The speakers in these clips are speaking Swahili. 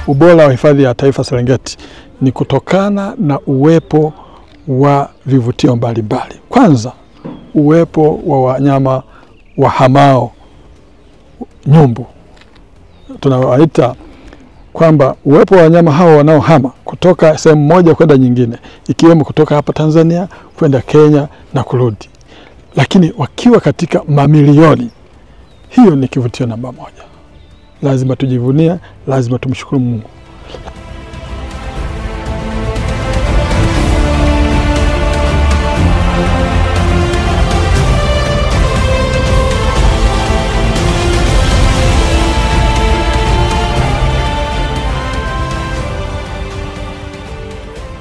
ubora wa hifadhi ya taifa Serengeti ni kutokana na uwepo wa vivutio mbalimbali. Kwanza, uwepo wa wanyama wahamao, nyumbu. Tunawaita kwamba uwepo wa wanyama hao wanaohama kutoka sehemu moja kwenda nyingine, ikiwemo kutoka hapa Tanzania kwenda Kenya na kurudi, lakini wakiwa katika mamilioni. Hiyo ni kivutio namba moja. Lazima tujivunie, lazima tumshukuru Mungu.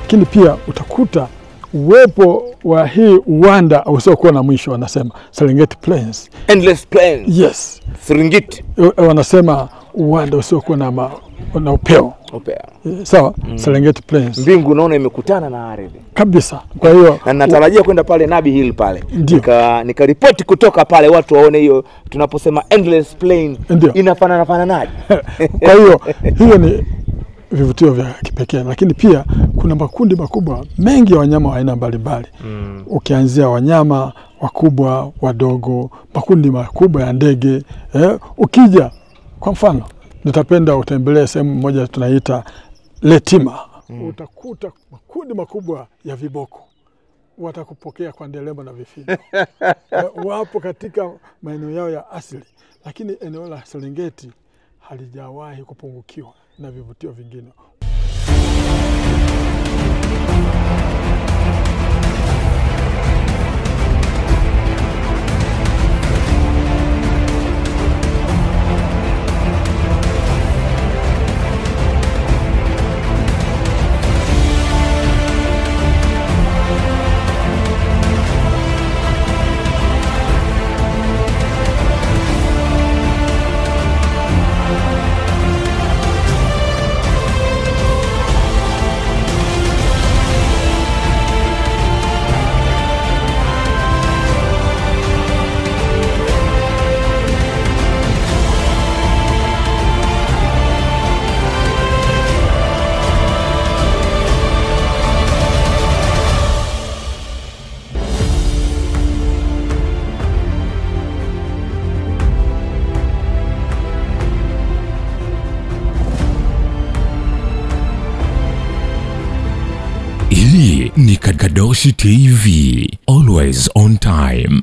Lakini pia utakuta uwepo wa hii uwanda usiokuwa na mwisho, wanasema Serengeti Plains. Endless plains. Yes. Serengeti. Wanasema uwanda usiokuwa na upeo. Sawa, Serengeti Plains. Mbingu naona imekutana na ardhi. Kabisa. Kwa hiyo na natarajia kwenda pale Nabi Hill pale. Nikaripoti kutoka pale watu waone hiyo tunaposema endless plain inafananaje. Kwa hiyo hiyo ni vivutio vya kipekee, lakini pia kuna makundi makubwa mengi ya wanyama wa aina mbalimbali. Ukianzia wanyama wakubwa, wadogo, makundi makubwa ya ndege. Ukija kwa mfano, nitapenda utembelee sehemu moja tunaita Letima. Utakuta makundi makubwa ya viboko. Watakupokea kwa nderemo na vifijo. Wapo katika maeneo yao ya asili, lakini eneo la Serengeti halijawahi kupungukiwa na vivutio vingine. Hii ni Kadoshi TV, always on time.